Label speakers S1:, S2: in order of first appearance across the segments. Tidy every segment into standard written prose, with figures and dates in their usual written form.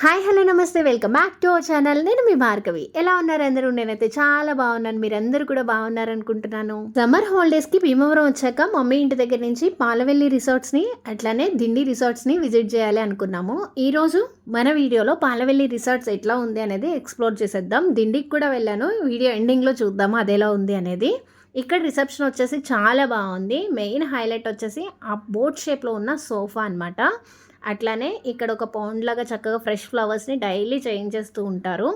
S1: Hi hello నమస్తే welcome back to our channel. నేను మీ భార్గవి. ఎలా ఉన్నారు అందరూ? నేనైతే చాలా బాగున్నాను. మీరందరూ కూడా బాగున్నారు అనుకుంటున్నాను. సమ్మర్ హాలిడేస్కి భీమవరం వచ్చాక మమ్మీ ఇంటి దగ్గర నుంచి పాలవెల్లి రిసార్ట్స్ని అట్లానే దిండి రిసార్ట్స్ని విజిట్ చేయాలి అనుకున్నాము. ఈరోజు మన వీడియోలో పాలవెల్లి రిసార్ట్స్ ఎట్లా ఉంది అనేది ఎక్స్ప్లోర్ చేసేద్దాం. దిండికి కూడా వెళ్ళాను, వీడియో ఎండింగ్లో చూద్దాము అది ఎలా ఉంది అనేది. ఇక్కడ రిసెప్షన్ వచ్చేసి చాలా బాగుంది. మెయిన్ హైలైట్ వచ్చేసి ఆ బోట్ షేప్లో ఉన్న సోఫా అనమాట. అట్లానే ఇక్కడ ఒక పౌండ్ లాగా చక్కగా ఫ్రెష్ ఫ్లవర్స్ని డైలీ చేంజ్ చేస్తూ ఉంటారు.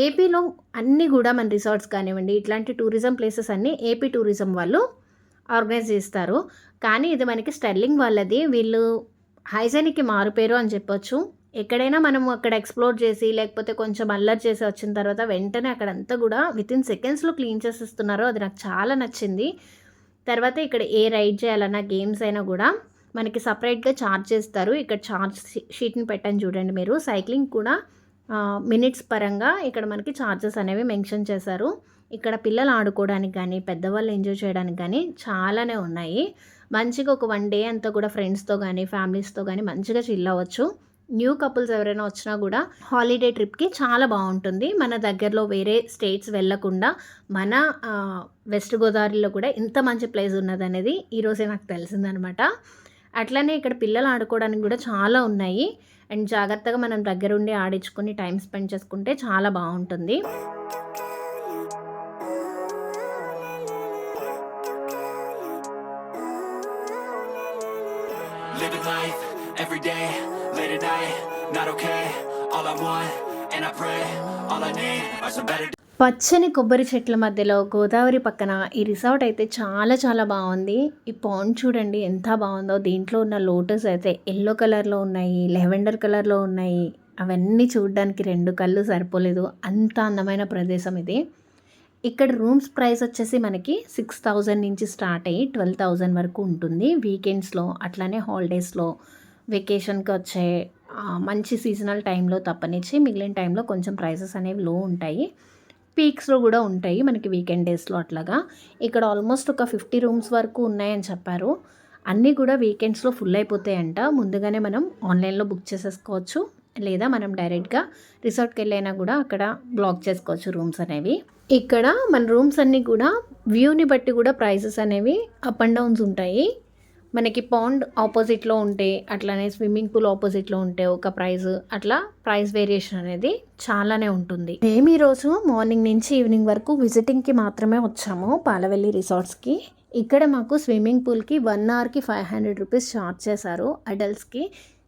S1: ఏపీలో అన్నీ కూడా మన రిసార్ట్స్ కానివ్వండి, ఇట్లాంటి టూరిజం ప్లేసెస్ అన్నీ ఏపీ టూరిజం వాళ్ళు ఆర్గనైజ్ చేస్తారు. కానీ ఇది మనకి స్టెర్లింగ్ వాళ్ళది. వీళ్ళు హైజెనిక్కి మారుపేరు అని చెప్పొచ్చు. ఎక్కడైనా మనం అక్కడ ఎక్స్ప్లోర్ చేసి లేకపోతే కొంచెం అల్లరి చేసి వచ్చిన తర్వాత వెంటనే అక్కడంతా కూడా వితిన్ సెకండ్స్లో క్లీన్ చేసేస్తున్నారు. అది నాకు చాలా నచ్చింది. తర్వాత ఇక్కడ ఏ రైడ్ చేయాలన్నా గేమ్స్ అయినా కూడా మనకి సపరేట్గా ఛార్జ్ చేస్తారు. ఇక్కడ ఛార్జ్ షీట్ని పెట్టని చూడండి మీరు. సైక్లింగ్ కూడా మినిట్స్ పరంగా ఇక్కడ మనకి ఛార్జెస్ అనేవి మెన్షన్ చేశారు. ఇక్కడ పిల్లలు ఆడుకోవడానికి కానీ పెద్దవాళ్ళు ఎంజాయ్ చేయడానికి కానీ చాలానే ఉన్నాయి. మంచిగా ఒక 1 డే అంతా కూడా ఫ్రెండ్స్తో కానీ ఫ్యామిలీస్తో కానీ మంచిగా చిల్ అవ్వచ్చు. న్యూ కపుల్స్ ఎవరైనా వచ్చినా కూడా హాలిడే ట్రిప్కి చాలా బాగుంటుంది. మన దగ్గరలో వేరే స్టేట్స్ వెళ్ళకుండా మన వెస్ట్ గోదావరిలో కూడా ఇంత మంచి ప్లేస్ ఉన్నదనేది ఈరోజే నాకు తెలిసిందనమాట. అట్లనే ఇక్కడ పిల్లలు ఆడుకోవడానికి కూడా చాలా ఉన్నాయి. అండ్ జాగ్రత్తగా మనం దగ్గరుండి ఆడించుకొని టైం స్పెండ్ చేసుకుంటే చాలా బాగుంటుంది. Living life every day, late at night, not okay. All I want and I pray, all I need are some better. పచ్చని కొబ్బరి చెట్ల మధ్యలో గోదావరి పక్కన ఈ రిసార్ట్ అయితే చాలా చాలా బాగుంది. ఈ పాండ్ చూడండి ఎంత బాగుందో. దీంట్లో ఉన్న లోటస్ అయితే ఎల్లో కలర్లో ఉన్నాయి, లెవెండర్ కలర్లో ఉన్నాయి. అవన్నీ చూడడానికి 2 కళ్ళు సరిపోలేదు, అంత అందమైన ప్రదేశం ఇది. ఇక్కడ రూమ్స్ ప్రైస్ వచ్చేసి మనకి 6,000 నుంచి స్టార్ట్ అయ్యి 12,000 వరకు ఉంటుంది. వీకెండ్స్లో అట్లానే హాలిడేస్లో వెకేషన్కి వచ్చే మంచి సీజనల్ టైంలో తప్పనిచ్చి మిగిలిన టైంలో కొంచెం ప్రైసెస్ అనేవి లో ఉంటాయి. పీక్స్లో కూడా ఉంటాయి మనకి వీకెండ్ డేస్లో అట్లాగా. ఇక్కడ ఆల్మోస్ట్ ఒక 50 రూమ్స్ వరకు ఉన్నాయని చెప్పారు. అన్నీ కూడా వీకెండ్స్లో ఫుల్ అయిపోతాయంట. ముందుగానే మనం ఆన్లైన్లో బుక్ చేసేసుకోవచ్చు, లేదా మనం డైరెక్ట్గా రిసార్ట్కి వెళ్ళైనా కూడా అక్కడ బ్లాక్ చేసుకోవచ్చు రూమ్స్ అనేవి. ఇక్కడ మన రూమ్స్ అన్నీ కూడా వ్యూని బట్టి కూడా ప్రైసెస్ అనేవి అప్ అండ్ డౌన్స్ ఉంటాయి. మనకి పాండ్ ఆపోజిట్లో ఉంటే అట్లానే స్విమ్మింగ్ పూల్ ఆపోజిట్లో ఉంటే ఒక ప్రైస్, అట్లా ప్రైస్ వేరియేషన్ అనేది చాలానే ఉంటుంది. మేము ఈరోజు మార్నింగ్ నుంచి ఈవినింగ్ వరకు విజిటింగ్కి మాత్రమే వచ్చాము పాలవెల్లి రిసార్ట్స్కి. ఇక్కడ మాకు స్విమ్మింగ్ పూల్కి 1 అవర్కి 500 రూపీస్ ఛార్జ్ చేశారు. అడల్ట్స్కి,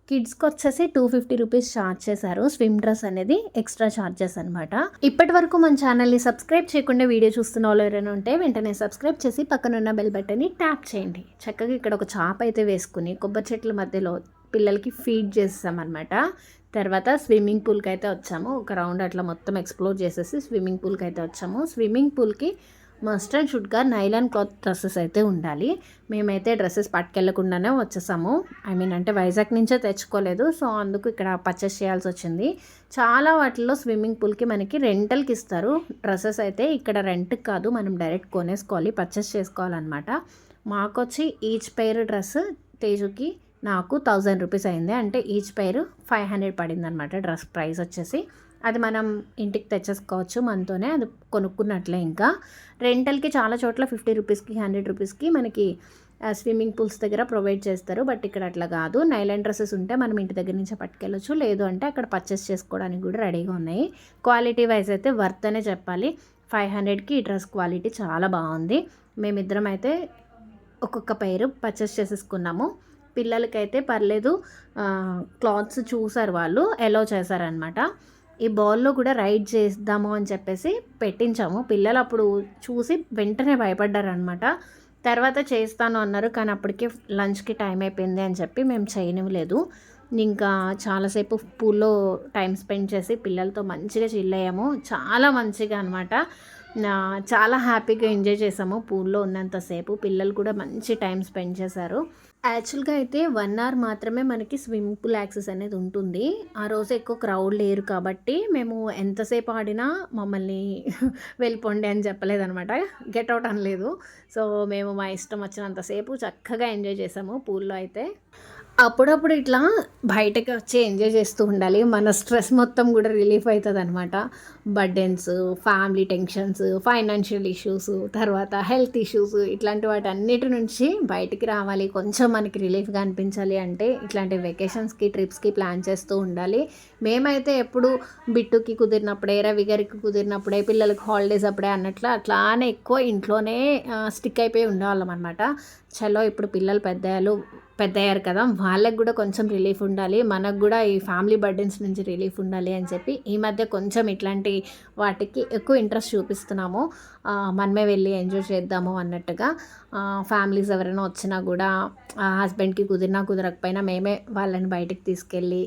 S1: కిడ్స్కి వచ్చేసి 250 రూపీస్ ఛార్జ్ చేశారు. స్విమ్ డ్రెస్ అనేది ఎక్స్ట్రా ఛార్జెస్ అనమాట. ఇప్పటి వరకు మన ఛానల్ని సబ్స్క్రైబ్ చేయకుండా వీడియో చూస్తున్న వాళ్ళు ఎవరైనా ఉంటే వెంటనే సబ్స్క్రైబ్ చేసి పక్కనున్న బెల్ బటన్ని ట్యాప్ చేయండి. చక్కగా ఇక్కడ ఒక చాప అయితే వేసుకుని కొబ్బరి చెట్ల మధ్యలో పిల్లలకి ఫీడ్ చేస్తామన్నమాట. తర్వాత స్విమ్మింగ్ పూల్కి అయితే వచ్చాము. ఒక రౌండ్ అట్లా మొత్తం ఎక్స్ప్లోర్ చేసేసి స్విమ్మింగ్ పూల్కి అయితే వచ్చాము. స్విమ్మింగ్ పూల్కి మస్ట్ అండ్ షుడ్గా నైలాన్ క్లాత్ డ్రెస్సెస్ అయితే ఉండాలి. మేమైతే డ్రెస్సెస్ పట్టుకెళ్లకుండానే వచ్చేసాము. అంటే వైజాగ్ నుంచే తెచ్చుకోలేదు. సో అందుకు ఇక్కడ పర్చేస్ చేయాల్సి వచ్చింది. చాలా వాటిల్లో స్విమ్మింగ్ పూల్కి మనకి రెంటల్కి ఇస్తారు డ్రెస్సెస్ అయితే. ఇక్కడ రెంట్కి కాదు, మనం డైరెక్ట్ కొనేసుకోవాలి, పర్చేస్ చేసుకోవాలన్నమాట. మాకొచ్చి ఈచ్ పెయిర్ డ్రెస్ తేజుకి నాకు 1000 రూపీస్ అయింది. అంటే ఈచ్ పెయిర్ 500 పడింది అనమాట డ్రెస్ ప్రైస్ వచ్చేసి. అది మనం ఇంటికి తెచ్చేసుకోవచ్చు మనతోనే, అది కొనుక్కున్నట్లే. ఇంకా రెంటల్కి చాలా చోట్ల 50 రూపీస్కి 100 రూపీస్కి మనకి స్విమ్మింగ్ పూల్స్ దగ్గర ప్రొవైడ్ చేస్తారు. బట్ ఇక్కడ అట్లా కాదు. నైలాన్ డ్రెస్సెస్ ఉంటే మనం ఇంటి దగ్గర నుంచి పట్టుకెళ్ళచ్చు, లేదు అంటే అక్కడ పర్చేస్ చేసుకోవడానికి కూడా రెడీగా ఉన్నాయి. క్వాలిటీ వైజ్ అయితే వర్త్ అనే చెప్పాలి. 500కి ఈ డ్రెస్ క్వాలిటీ చాలా బాగుంది. మేమిద్దరం అయితే ఒక్కొక్క పేరు పర్చేస్ చేసేసుకున్నాము. పిల్లలకైతే పర్లేదు, క్లాత్స్ చూసారు వాళ్ళు, ఎలో చేశారనమాట. ఈ బాల్లో కూడా రైడ్ చేద్దాము అని చెప్పేసి పెట్టించాము. పిల్లలు అప్పుడు చూసి వెంటనే భయపడ్డారనమాట. తర్వాత చేస్తాను అన్నారు, కానీ అప్పటికే లంచ్కి టైం అయిపోయింది అని చెప్పి మేము చేయనివ్వలేదు. ఇంకా చాలాసేపు పూల్లో టైం స్పెండ్ చేసి పిల్లలతో మంచిగా చిల్ అయ్యాము. చాలా మంచిగా అనమాట. చాలా హ్యాపీగా ఎంజాయ్ చేసాము పూల్లో ఉన్నంతసేపు. పిల్లలు కూడా మంచి టైం స్పెండ్ చేశారు. యాక్చువల్గా అయితే 1 అవర్ మాత్రమే మనకి స్విమ్మింగ్ పూల్ యాక్సెస్ అనేది ఉంటుంది. ఆ రోజు ఎక్కువ క్రౌడ్ లేరు కాబట్టి మేము ఎంతసేపు ఆడినా మమ్మల్ని వెళ్ళిపోండి అని చెప్పలేదనమాట, గెట్ అవుట్ అనలేదు. సో మేము మా ఇష్టం వచ్చినంతసేపు చక్కగా ఎంజాయ్ చేసాము పూల్లో అయితే. అప్పుడప్పుడు ఇట్లా బయటకి వచ్చి ఎంజాయ్ చేస్తూ ఉండాలి. మన స్ట్రెస్ మొత్తం కూడా రిలీఫ్ అవుతదనమాట. Burdens, family tensions, financial issues, తర్వాత హెల్త్ ఇష్యూస్ ఇట్లాంటి వాటన్నిటి నుంచి బయటికి రావాలి. కొంచెం మనకి రిలీఫ్‌గా అనిపించాలి అంటే ఇట్లాంటి వెకేషన్స్‌కి, ట్రిప్స్‌కి ప్లాన్ చేస్తూ ఉండాలి. మేమైతే ఎప్పుడు బిట్టుకి కుదిరినప్పుడే, రవి గారికి కుదిరినప్పుడే, పిల్లలకి హాలిడేస్ అప్పుడే అన్నట్లు అట్లానే ఎక్కువ ఇంట్లోనే స్టిక్ అయిపోయి ఉండేవాళ్ళం అనమాట. చలో ఇప్పుడు పిల్లలు పెద్దయ్యారు కదా! వాళ్ళకి గూడా కొంచెం రిలీఫ్ ఉండాలి. మనకు గూడా ఈ ఫ్యామిలీ బర్డెన్స్ నుంచి రిలీఫ్ ఉండాలి అని చెప్పి ఈ మధ్య కొంచెం ఇట్లాంటి వాటికి ఎక్కువ ఇంట్రెస్ట్ చూపిస్తున్నాము. మనమే వెళ్ళి ఎంజాయ్ చేద్దాము అన్నట్టుగా. ఫ్యామిలీస్ ఎవరైనా వచ్చినా గూడా హస్బెండ్‌కి కుదిరినా కుదరకపోయినా మేమే వాళ్ళని బయటికి తీసుకెళ్ళి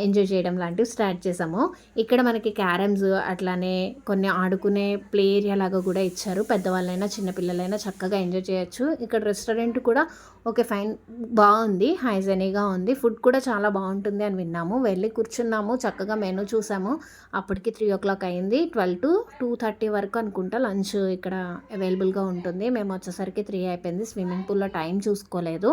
S1: ఎంజాయ్ చేయడం లాంటివి స్టార్ట్ చేసాము. ఇక్కడ మనకి క్యారమ్స్ అట్లానే కొన్ని ఆడుకునే ప్లే ఏరియా లాగా కూడా ఇచ్చారు. పెద్దవాళ్ళైనా చిన్నపిల్లలైనా చక్కగా ఎంజాయ్ చేయొచ్చు. ఇక్కడ రెస్టారెంట్ కూడా ఓకే ఫైన్ బాగుంది. హైజెనిక్‌గా ఉంది. ఫుడ్ కూడా చాలా బాగుంటుంది అని విన్నాము. వెళ్ళి కూర్చున్నాము. చక్కగా మెనూ చూసాము. అప్పటికి 3:00 అయింది. 12-2:30 వరకు అనుకుంటా లంచ్ ఇక్కడ అవైలబుల్‌గా ఉంటుంది. మేము వచ్చేసరికి 3 అయిపోయింది. స్విమ్మింగ్ పూల్‌లో టైం చూసుకోలేదు.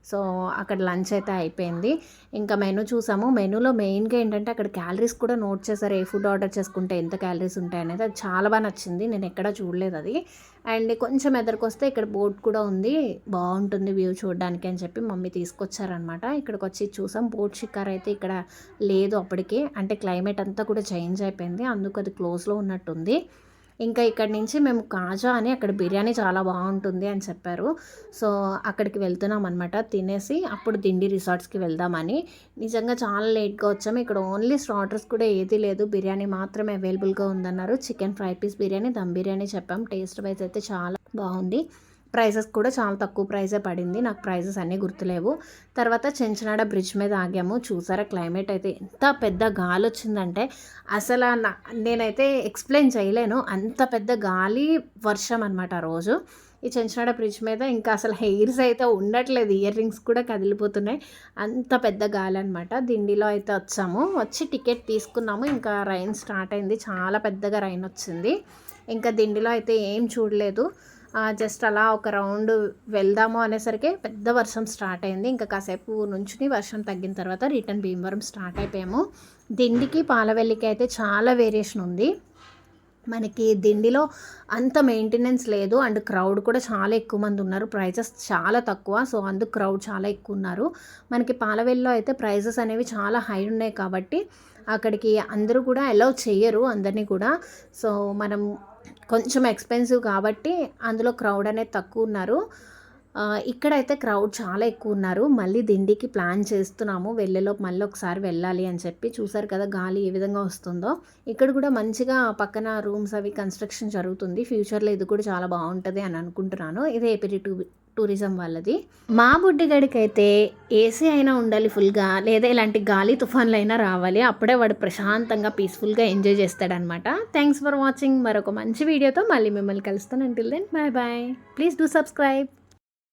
S1: సో, అక్కడ లంచ్ అయితే అయిపోయింది. ఇంకా మెనూ చూసాము. మెనూలో మెయిన్‌గా ఏంటంటే అక్కడ క్యాలరీస్ కూడా నోట్ చేశారు. ఏ ఫుడ్ ఆర్డర్ చేసుకుంటే ఎంత క్యాలరీస్ ఉంటాయనేది. అది చాలా బాగా నచ్చింది. నేను ఎక్కడా చూడలేదది. అండ్ కొంచెం ఎదరికొస్తే ఇక్కడ బోట్ కూడా ఉంది. బాగుంటుంది వ్యూ చూడడానికి అని చెప్పి మమ్మీ తీసుకొచ్చారనమాట. ఇక్కడికొచ్చి చూసాం. బోట్ షికార్ అయితే ఇక్కడ లేదు అప్పటికి. అంటే క్లైమేట్ అంతా కూడా చేంజ్ అయిపోయింది. అందుకు అది క్లోజ్‌లో ఉన్నట్టుంది. ఇంకా ఇక్కడి నుంచి మేము కాజా అని అక్కడ బిర్యానీ చాలా బాగుంటుంది అని చెప్పారు. సో, అక్కడికి వెళ్తున్నాం అనమాట. తినేసి అప్పుడు దిండి రిసార్ట్స్‌కి వెళ్దామని. నిజంగా చాలా లేట్‌గా వచ్చాము. ఇక్కడ ఓన్లీ స్టార్టర్స్ కూడా ఏదీ లేదు. బిర్యానీ మాత్రమే అవైలబుల్‌గా ఉందన్నారు. Chicken fry piece biryani, dum biryani చెప్పాం. టేస్ట్ వైజ్ అయితే చాలా బాగుంది. ప్రైసెస్ కూడా చాలా తక్కువ ప్రైజే పడింది. నాకు ప్రైజెస్ అన్నీ గుర్తులేవు. తర్వాత చెంచనాడ బ్రిడ్జ్ మీద ఆగాము. చూసారా క్లైమేట్ అయితే ఎంత పెద్ద గాలొచ్చిందంటే అసల నేనైతే ఎక్స్‌ప్లెయిన్ చేయలేను. అంత పెద్ద గాలి, వర్షం అనమాట ఆ రోజు. ఈ చెంచనాడ బ్రిడ్జ్ మీద ఇంకా అసలు హెయిర్స్ అయితే ఉండట్లేదు. ఇయర్ రింగ్స్ కూడా కదిలిపోతున్నాయి. అంత పెద్ద గాలనమాట. దిండిలో అయితే వచ్చాము. వచ్చి టికెట్ తీసుకున్నాము. ఇంకా రైన్ స్టార్ట్ అయింది. చాలా పెద్దగా రైన్ వచ్చింది. ఇంకా దిండిలో అయితే ఏం చూడలేదు. జస్ట్ అలా ఒక రౌండ్ వెళ్దాము అనేసరికి పెద్ద వర్షం స్టార్ట్ అయింది. ఇంకా కాసేపు నుంచుని వర్షం తగ్గిన తర్వాత రిటర్న్ భీమవరం స్టార్ట్ అయిపోయాము. దిండికి పాలవెల్లికి అయితే చాలా వేరియేషన్ ఉంది. మనకి దిండిలో అంత మెయింటెనెన్స్ లేదు. అండ్ క్రౌడ్ కూడా చాలా ఎక్కువ మంది ఉన్నారు. ప్రైజెస్ చాలా తక్కువ. సో, అందుకు క్రౌడ్ చాలా ఎక్కువ ఉన్నారు. మనకి పాలవెల్లిలో అయితే ప్రైజెస్ అనేవి చాలా హై ఉన్నాయి కాబట్టి అక్కడికి అందరూ కూడా అలౌ చెయ్యరు అందరినీ కూడా. సో, మనం కొంచెం ఎక్స్‌పెన్సివ్ కాబట్టి అందులో క్రౌడ్ అనేది తక్కువ ఉన్నారు. ఇక్కడైతే క్రౌడ్ చాలా ఎక్కువ ఉన్నారు. మళ్ళీ దిండికి ప్లాన్ చేస్తున్నాము. వెళ్ళేలోపు మళ్ళీ ఒకసారి వెళ్ళాలి అని చెప్పి. చూసారు కదా గాలి ఏ విధంగా వస్తుందో. ఇక్కడ కూడా మంచిగా పక్కన రూమ్స్ అవి కన్‌స్ట్రక్షన్ జరుగుతుంది. ఫ్యూచర్‌లో ఇది కూడా చాలా బాగుంటది అని అనుకుంటున్నాను. ఇది ఏపీ టూరిజం వాళ్ళది. మా బుడ్డిగాడికైతే ఏసీ అయినా ఉండాలి ఫుల్‌గా, లేదా ఇలాంటి గాలి తుఫాన్లైనా రావాలి. అప్పుడే వాడు ప్రశాంతంగా పీస్‌ఫుల్‌గా ఎంజాయ్ చేస్తాడనమాట. Thanks for watching. మరొక మంచి వీడియోతో మళ్ళీ మిమ్మల్ని కలుస్తాను. Until then bye bye. Please do subscribe.